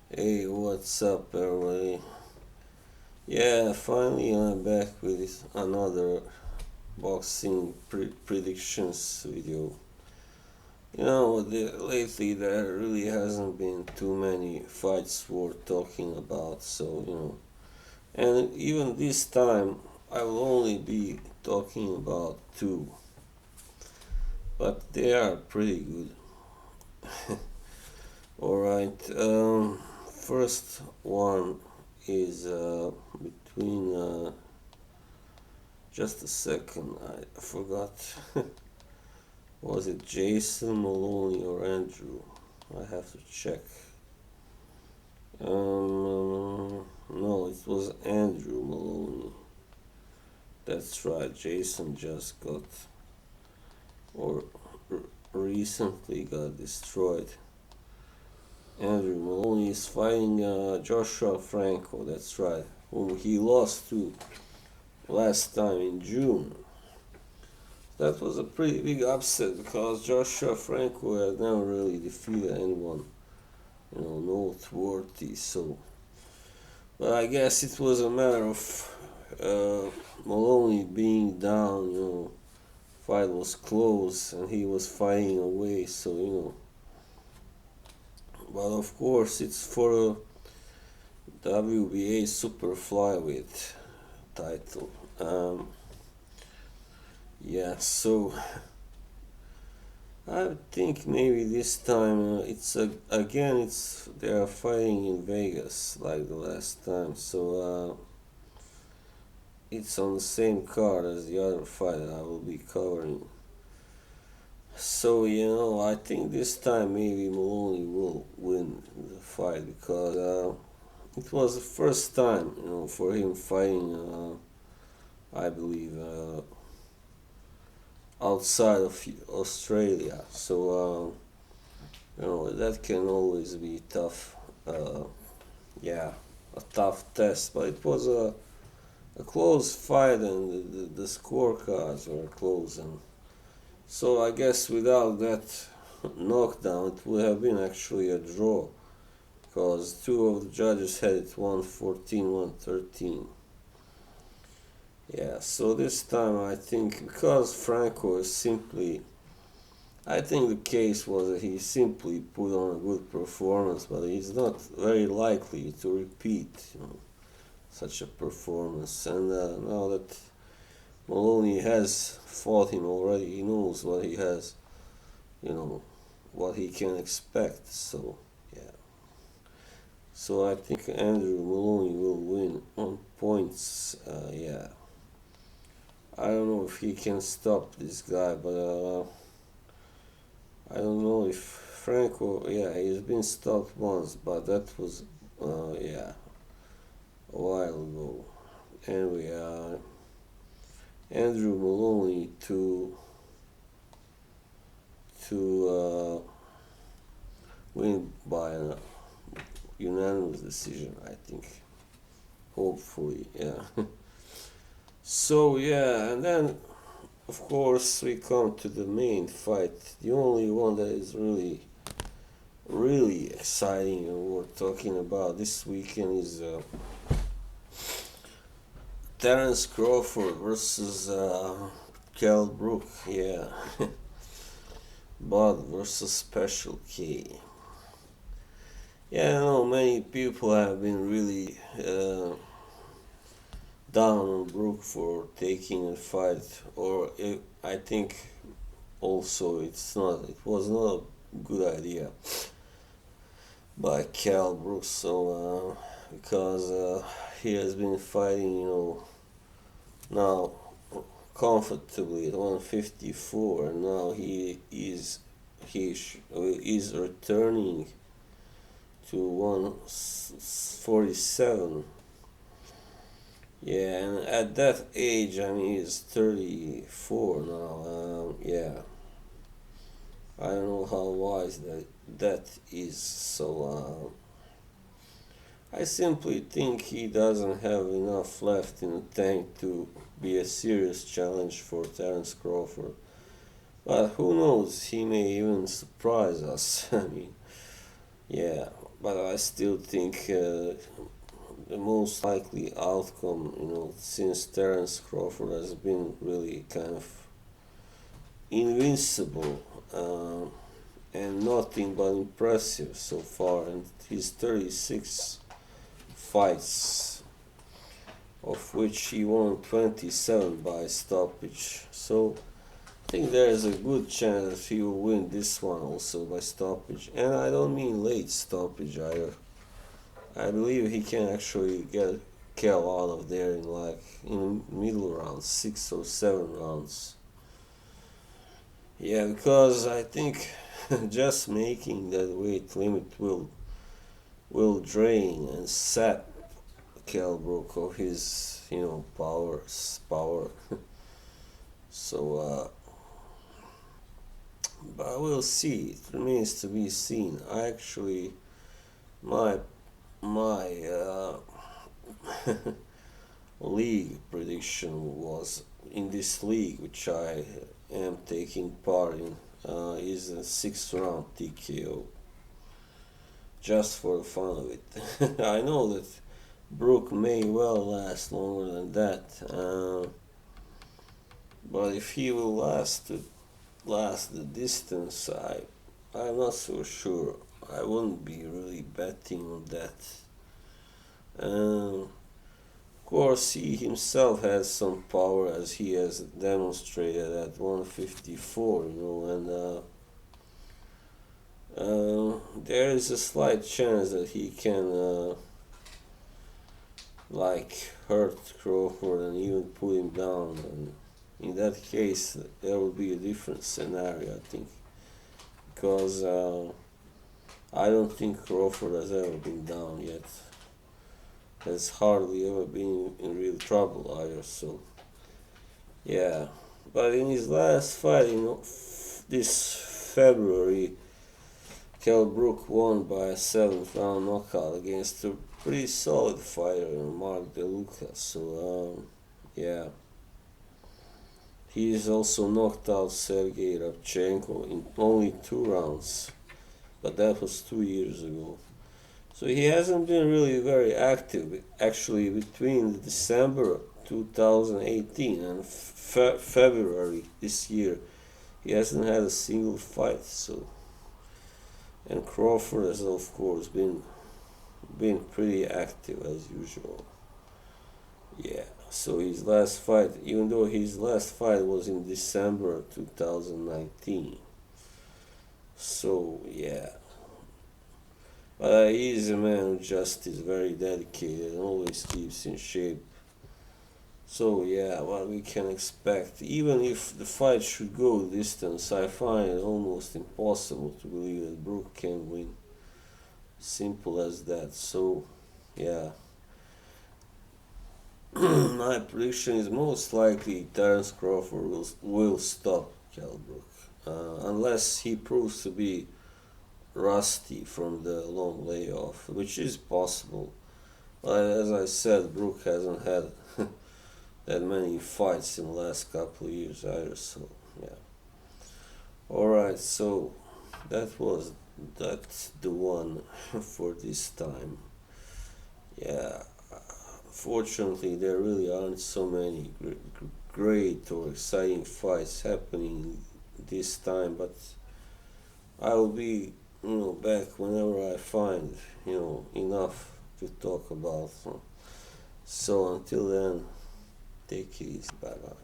Hey, what's up, everybody? Yeah, finally I'm back with another boxing predictions video. Lately there really hasn't been too many fights worth talking about, and even this time I will only be talking about two, but they are pretty good. Alright, first one is between just a second, I forgot. Was it Jason Maloney or Andrew? I have to check. No, it was Andrew Maloney. That's right, Jason just got, or recently got destroyed. Andrew Maloney is fighting Joshua Franco, that's right, whom he lost to last time in June. That was a pretty big upset because Joshua Franco had never really defeated anyone, noteworthy. But I guess it was a matter of Maloney being down. Fight was close and he was fighting away. But of course it's for a WBA super flyweight title. Yeah, so I think maybe this time it's they are fighting in Vegas like the last time, it's on the same card as the other fight that I will be covering. So I think this time maybe Maloney will win the fight because it was the first time for him fighting. I believe. Outside of Australia. That can always be tough. Yeah, a tough test. But it was a close fight, and the scorecards were close. And so I guess without that knockdown, it would have been actually a draw because two of the judges had it 114, 113. Yeah, so this time I think because Franco is simply, I think the case was that he simply put on a good performance, but he's not very likely to repeat such a performance. And now that Maloney has fought him already, he knows what he has, you know, what he can expect. So yeah, so I think Andrew Maloney will win on points. Yeah. I don't know if he can stop this guy, but I don't know if Franco. Yeah, he's been stopped once, but that was yeah, a while ago. Anyway, Andrew Maloney to win by a unanimous decision. I think, hopefully, yeah. So yeah, and then of course we come to the main fight, the only one that is really exciting and worth talking about this weekend is Terence Crawford versus Kell Brook. Yeah, Bud versus Special K. Yeah, I know many people have been really down on Brook for taking a fight, or I think also it was not a good idea by Cal Brooks. Because he has been fighting, now comfortably at 154, and now he is returning to 147. Yeah, and at that age, I mean, he's 34 now. Yeah, I don't know how wise that is. I simply think he doesn't have enough left in the tank to be a serious challenge for Terence Crawford. But who knows? He may even surprise us. I mean, yeah. but I still think the most likely outcome, since Terence Crawford has been really kind of invincible and nothing but impressive so far, and his 36 fights, of which he won 27 by stoppage. So I think there is a good chance that he will win this one also by stoppage, and I don't mean late stoppage either. I believe he can actually get Kel out of there in middle rounds, 6 or 7 rounds. Yeah, because I think just making that weight limit will drain and sap Kell Brook of his power. So but we'll see. It remains to be seen. I actually my my league prediction was in this league, which I am taking part in, is a 6 round TKO, just for the fun of it. I know that Brook may well last longer than that, but if he will last the distance, I'm not so sure. I wouldn't be really betting on that. Of course, he himself has some power, as he has demonstrated at 154, and there is a slight chance that he can hurt Crawford and even put him down. And in that case, there will be a different scenario, I think, because I don't think Crawford has ever been down yet. Has hardly ever been in real trouble either. So yeah, but in his last fight, this February, Kell Brook won by a 7th round knockout against a pretty solid fighter, Mark DeLuca. So yeah, he also knocked out Sergey Rabchenko in only 2 rounds, but that was 2 years ago. So he hasn't been really very active actually between December 2018 and February this year. He hasn't had a single fight. So, and Crawford has of course been pretty active as usual. Yeah. So his last fight, even though his last fight was in December 2019. So yeah. But he is a man who just is very dedicated and always keeps in shape. So yeah, what we can expect, even if the fight should go distance, I find it almost impossible to believe that Brook can win. Simple as that. So yeah, my prediction is most likely Terence Crawford will stop Kell Brook, unless he proves to be rusty from the long layoff, which is possible. But as I said, Brook hasn't had that many fights in the last couple of years either. So yeah. All right. So that's the one for this time. Yeah. Fortunately, there really aren't so many great or exciting fights happening this time, but I will be back whenever I find enough to talk about. So until then, take it easy. Bye bye.